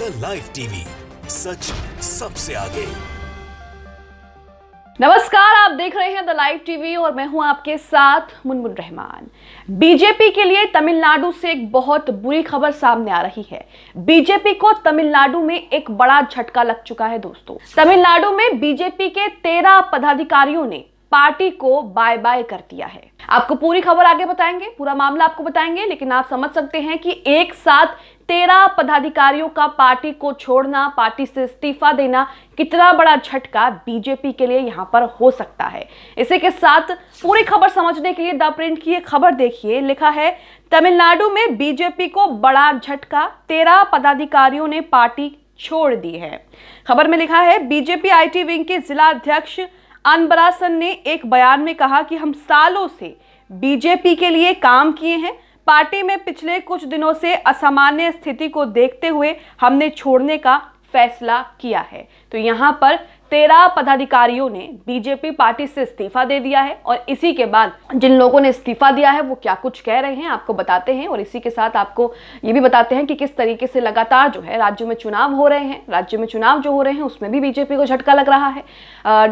The live TV, सच सबसे आगे। नमस्कार, आप देख रहे हैं द लाइव टीवी और मैं हूं आपके साथ मुनमुन रहमान। बीजेपी के लिए तमिलनाडु से एक बहुत बुरी खबर सामने आ रही है। बीजेपी को तमिलनाडु में एक बड़ा झटका लग चुका है दोस्तों। तमिलनाडु में बीजेपी के 13 पदाधिकारियों ने पार्टी को बाय बाय कर दिया है। आपको पूरी खबर आगे बताएंगे, पूरा मामला आपको बताएंगे, लेकिन आप समझ सकते हैं कि एक साथ 13 पदाधिकारियों का पार्टी को छोड़ना, पार्टी से इस्तीफा देना कितना बड़ा झटका बीजेपी के लिए यहां पर हो सकता है। इसी के साथ पूरी खबर समझने के लिए द प्रिंट की एक खबर देखिए। लिखा है, तमिलनाडु में बीजेपी को बड़ा झटका, 13 पदाधिकारियों ने पार्टी छोड़ दी है। खबर में लिखा है, बीजेपी आईटी विंग के जिला अध्यक्ष अनबरासन ने एक बयान में कहा कि हम सालों से बीजेपी के लिए काम किए हैं। पार्टी में पिछले कुछ दिनों से असामान्य स्थिति को देखते हुए हमने छोड़ने का फैसला किया है। तो यहां पर 13 पदाधिकारियों ने बीजेपी पार्टी से इस्तीफा दे दिया है और इसी के बाद जिन लोगों ने इस्तीफा दिया है वो क्या कुछ कह रहे हैं आपको बताते हैं। और इसी के साथ आपको ये भी बताते हैं कि किस तरीके से लगातार जो है राज्यों में चुनाव हो रहे हैं। राज्यों में चुनाव जो हो रहे हैं उसमें भी बीजेपी को झटका लग रहा है।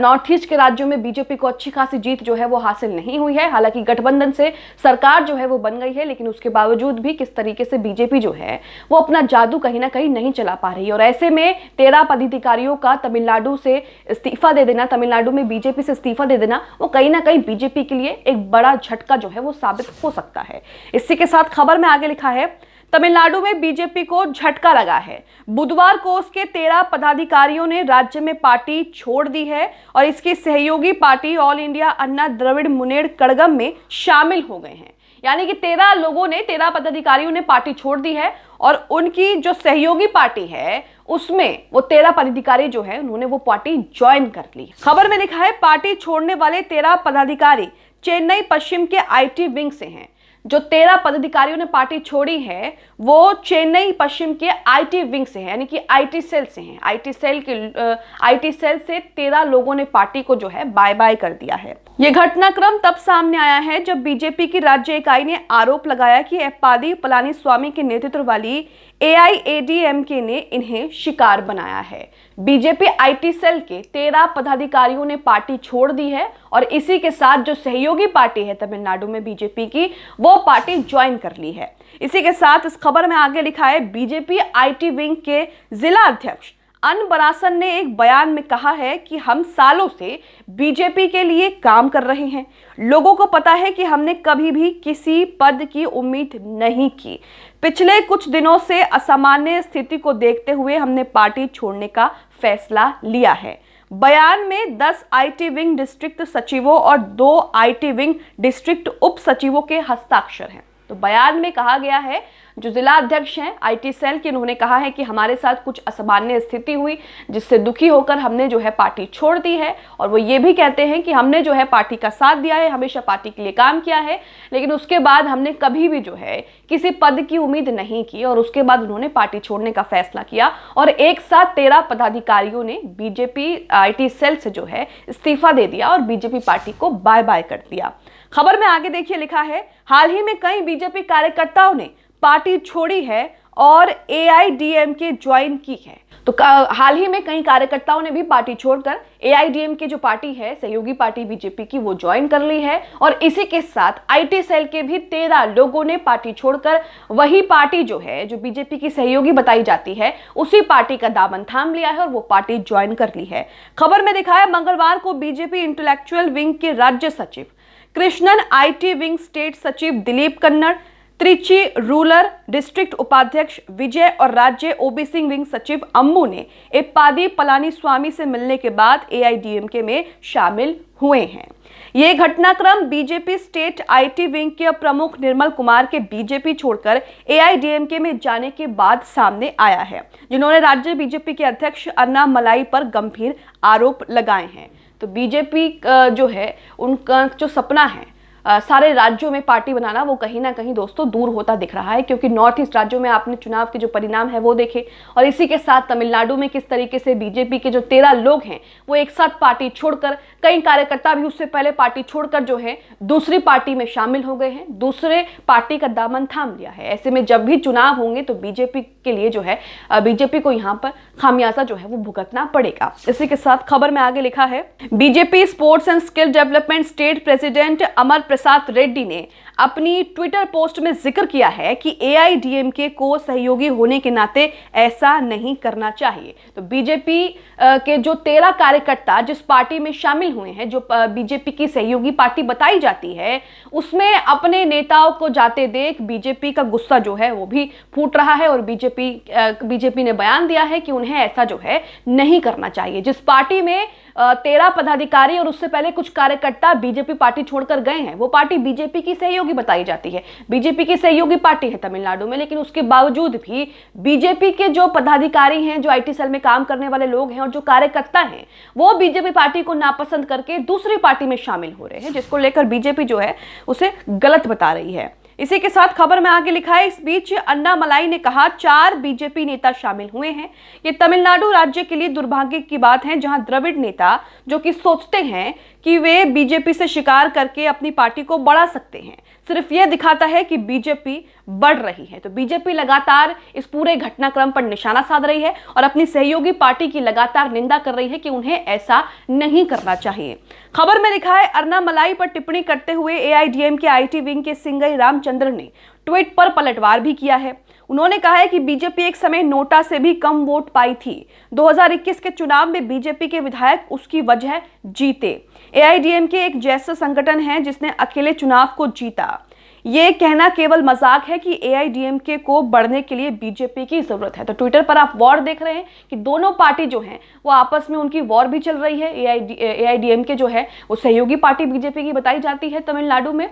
नॉर्थ ईस्ट के राज्यों में बीजेपी को अच्छी खासी जीत जो है वो हासिल नहीं हुई है। हालांकि गठबंधन से सरकार जो है वो बन गई है, लेकिन उसके बावजूद भी किस तरीके से बीजेपी जो है वो अपना जादू कहीं ना कहीं नहीं चला पा रही है। और ऐसे में 13 पदाधिकारियों का तमिलनाडु से इस्तीफा दे देना, तमिलनाडु में बीजेपी से इस्तीफा दे देना, वो कहीं ना कहीं बीजेपी के लिए एक बड़ा झटका जो है वो साबित हो सकता है। इसी के साथ खबर में आगे लिखा है, तमिलनाडु में बीजेपी को झटका लगा है। बुधवार को उसके 13 पदाधिकारियों ने राज्य में पार्टी छोड़ दी है और इसकी सहयोगी पार्टी ऑल इंडिया अन्ना द्रविड़ मुनेड़ कड़गम में शामिल हो गए हैं। यानी कि 13 लोगों ने, 13 पदाधिकारियों ने पार्टी छोड़ दी है और उनकी जो सहयोगी पार्टी है उसमें वो 13 पदाधिकारी जो है उन्होंने वो पार्टी ज्वाइन कर ली। खबर में लिखा है, पार्टी छोड़ने वाले 13 पदाधिकारी चेन्नई पश्चिम के आईटी विंग से हैं। जो 13 पदाधिकारियों ने पार्टी छोड़ी है वो चेन्नई पश्चिम के आईटी विंग से है, यानी कि आईटी सेल से हैं। आईटी सेल से 13 लोगों ने पार्टी को जो है बाय बाय कर दिया है। यह घटनाक्रम तब सामने आया है जब बीजेपी की राज्य इकाई ने आरोप लगाया कि एप्पाडी पलानीस्वामी के नेतृत्व वाली एआईएडीएमके ने इन्हें शिकार बनाया है। बीजेपी आईटी सेल के 13 पदाधिकारियों ने पार्टी छोड़ दी है और इसी के साथ जो सहयोगी पार्टी है तमिलनाडु में बीजेपी की, वो पार्टी ज्वाइन कर ली है। इसी के साथ इस खबर में आगे लिखा है, बीजेपी आईटी विंग के जिला अध्यक्ष अनबरासन ने एक बयान में कहा है कि हम सालों से बीजेपी के लिए काम कर रहे हैं। लोगों को पता है कि हमने कभी भी किसी पद की उम्मीद नहीं की। पिछले कुछ दिनों से असामान्य स्थिति को देखते हुए हमने पार्टी छोड़ने का फैसला लिया है। बयान में 10 आईटी विंग डिस्ट्रिक्ट सचिवों और 2 आईटी विंग डिस्ट्रिक्ट उप सचिवों के हस्ताक्षर हैं। तो बयान में कहा गया है, जो जिला अध्यक्ष हैं आईटी सेल के, उन्होंने कहा है कि हमारे साथ कुछ असामान्य स्थिति हुई जिससे दुखी होकर हमने जो है पार्टी छोड़ दी है। और वो ये भी कहते हैं कि हमने जो है पार्टी का साथ दिया है, हमेशा पार्टी के लिए काम किया है, लेकिन उसके बाद हमने कभी भी जो है किसी पद की उम्मीद नहीं की और उसके बाद उन्होंने पार्टी छोड़ने का फैसला किया। और एक साथ 13 पदाधिकारियों ने बीजेपी आईटी सेल से जो है इस्तीफा दे दिया और बीजेपी पार्टी को बाय बाय कर दिया। खबर में आगे देखिए, लिखा है, हाल ही में कई बीजेपी कार्यकर्ताओं ने पार्टी छोड़ी है और एआईडीएमके ज्वाइन की है। तो हाल ही में कई कार्यकर्ताओं ने भी पार्टी छोड़कर एआईडीएमके जो पार्टी है, सहयोगी पार्टी बीजेपी की, वो ज्वाइन कर ली है। और इसी के साथ आईटी सेल के भी 13 लोगों ने पार्टी छोड़कर वही पार्टी जो है, जो बीजेपी की सहयोगी बताई जाती है, उसी पार्टी का दामन थाम लिया है और वो पार्टी ज्वाइन कर ली है। खबर में दिखा है, मंगलवार को बीजेपी इंटेलेक्चुअल विंग के राज्य सचिव कृष्णन, आईटी विंग स्टेट सचिव दिलीप कन्नड़, त्रिची रूरल डिस्ट्रिक्ट उपाध्यक्ष विजय और राज्य ओबीसी विंग सचिव अम्मू ने एप्पाडी पलानीस्वामी से मिलने के बाद एआईडीएमके में शामिल हुए हैं। ये घटनाक्रम बीजेपी स्टेट आईटी विंग के प्रमुख निर्मल कुमार के बीजेपी छोड़कर एआईडीएमके में जाने के बाद सामने आया है, जिन्होंने राज्य बीजेपी के अध्यक्ष अन्नामलाई पर गंभीर आरोप लगाए हैं। तो बीजेपी जो है, उनका जो सपना है सारे राज्यों में पार्टी बनाना वो कहीं ना कहीं दोस्तों दूर होता दिख रहा है, क्योंकि नॉर्थ ईस्ट राज्यों में आपने चुनाव के जो परिणाम है वो देखे, और इसी के साथ तमिलनाडु में किस तरीके से बीजेपी के जो 13 लोग हैं वो एक साथ पार्टी छोड़कर, कई कार्यकर्ता भी उससे पहले पार्टी छोड़कर जो है दूसरी पार्टी में शामिल हो गए हैं, दूसरे पार्टी का दामन थाम लिया है। ऐसे में जब भी चुनाव होंगे तो बीजेपी के लिए जो है बीजेपी को यहां पर खामियाजा जो है वो भुगतना पड़ेगा। इसी के साथ खबर में आगे लिखा है, BJP sports and skill development state president Amar Prasad Reddy ने अपनी ट्विटर पोस्ट में जिक्र किया है कि एआईडीएमके को सहयोगी होने के नाते ऐसा नहीं करना चाहिए। तो बीजेपी के जो 13 कार्यकर्ता जिस पार्टी में शामिल हुए हैं, जो बीजेपी की सहयोगी पार्टी बताई जाती है, उसमें अपने नेताओं को जाते देख बीजेपी का गुस्सा जो है वो भी फूट रहा है, और बीजेपी ने बयान दिया है कि उन्हें ऐसा जो है नहीं करना चाहिए। जिस पार्टी में 13 पदाधिकारी और उससे पहले कुछ कार्यकर्ता बीजेपी पार्टी छोड़कर गए हैं, वो पार्टी बीजेपी की सहयोगी बताई जाती है, बीजेपी की सहयोगी पार्टी है तमिलनाडु में, लेकिन उसके बावजूद भी बीजेपी के जो पदाधिकारी हैं, जो आईटी सेल में काम करने वाले लोग हैं और जो कार्यकर्ता हैं, वो बीजेपी पार्टी को नापसंद करके दूसरी पार्टी में शामिल हो रहे हैं, जिसको लेकर बीजेपी जो है उसे गलत बता रही है। इसी के साथ खबर में आगे लिखा है, इस बीच अन्नामलाई ने कहा 4 बीजेपी नेता शामिल हुए हैं। ये तमिलनाडु राज्य के लिए दुर्भाग्य की बात है, जहां द्रविड़ नेता जो कि सोचते हैं कि वे बीजेपी से शिकार करके अपनी पार्टी को बढ़ा सकते हैं, सिर्फ यह दिखाता है कि बीजेपी बढ़ रही है। तो बीजेपी लगातार इस पूरे घटनाक्रम पर निशाना साध रही है और अपनी सहयोगी पार्टी की लगातार निंदा कर रही है कि उन्हें ऐसा नहीं करना चाहिए। खबर में लिखा है, अन्नामलाई पर टिप्पणी करते हुए एआईडीएम के आईटी विंग के सिंगई रामचंद्र ने ट्वीट पर पलटवार भी किया है। उन्होंने कहा है कि बीजेपी एक समय नोटा से भी कम वोट पाई थी। 2021 के चुनाव में बीजेपी के विधायक उसकी वजह जीते। एआईडीएमके एक जैसा संगठन है जिसने अकेले चुनाव को जीता। ये कहना केवल मजाक है कि एआईडीएमके को बढ़ने के लिए बीजेपी की जरूरत है। तो ट्विटर पर आप वॉर देख रहे हैं कि दोनों पार्टी जो हैं वो आपस में उनकी वॉर भी चल रही है। एआईडीएमके जो है वो सहयोगी पार्टी बीजेपी की बताई जाती है तमिलनाडु में,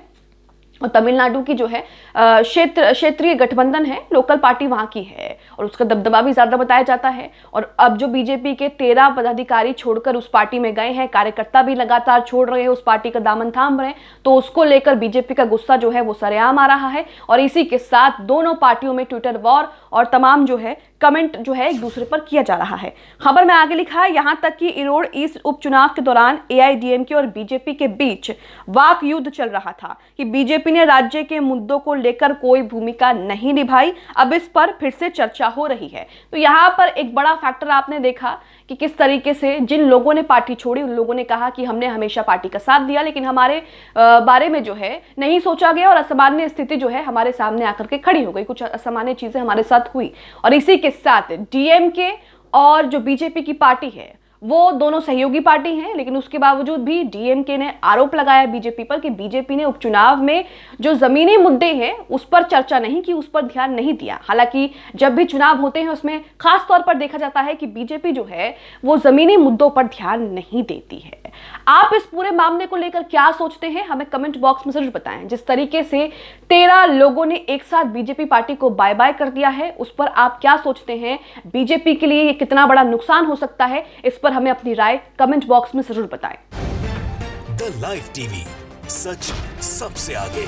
और तमिलनाडु की जो है क्षेत्रीय गठबंधन है, लोकल पार्टी वहां की है और उसका दबदबा भी ज्यादा बताया जाता है। और अब जो बीजेपी के 13 पदाधिकारी छोड़कर उस पार्टी में गए हैं, कार्यकर्ता भी लगातार छोड़ रहे हैं, उस पार्टी का दामन थाम रहे हैं, तो उसको लेकर बीजेपी का गुस्सा जो है वो सरेआम आ रहा है। और इसी के साथ दोनों पार्टियों में ट्विटर वॉर और तमाम जो है कमेंट जो है एक दूसरे पर किया जा रहा है। खबर में आगे लिखा है, यहां तक कि इरोड ईस्ट उपचुनाव के दौरान एआईडीएमके और बीजेपी के बीच वाक युद्ध चल रहा था कि बीजेपी ने राज्य के मुद्दों को लेकर कोई भूमिका नहीं निभाई। अब इस पर फिर से चर्चा हो रही है। तो यहाँ पर एक बड़ा फैक्टर आपने देखा कि किस तरीके से जिन लोगों ने पार्टी छोड़ी उन लोगों ने कहा कि हमने हमेशा पार्टी का साथ दिया, लेकिन हमारे बारे में जो है नहीं सोचा गया और असामान्य स्थिति जो है हमारे सामने आकर के खड़ी हो गई, कुछ असामान्य चीजें हमारे साथ हुई। और इसी के साथ डीएमके और जो बीजेपी की पार्टी है वो दोनों सहयोगी पार्टी हैं, लेकिन उसके बावजूद भी डीएमके ने आरोप लगाया बीजेपी पर कि बीजेपी ने उपचुनाव में जो जमीनी मुद्दे हैं उस पर चर्चा नहीं की, उस पर ध्यान नहीं दिया। हालांकि जब भी चुनाव होते हैं उसमें खास तौर पर देखा जाता है कि बीजेपी जो है वो जमीनी मुद्दों पर ध्यान नहीं देती है। आप इस पूरे मामले को लेकर क्या सोचते हैं, हमें कमेंट बॉक्स में जरूर बताएं। जिस तरीके से 13 लोगों ने एक साथ बीजेपी पार्टी को बाय बाय कर दिया है, उस पर आप क्या सोचते हैं? बीजेपी के लिए ये कितना बड़ा नुकसान हो सकता है, इस पर हमें अपनी राय कमेंट बॉक्स में जरूर बताएं। द लाइव टीवी, सच सबसे आगे।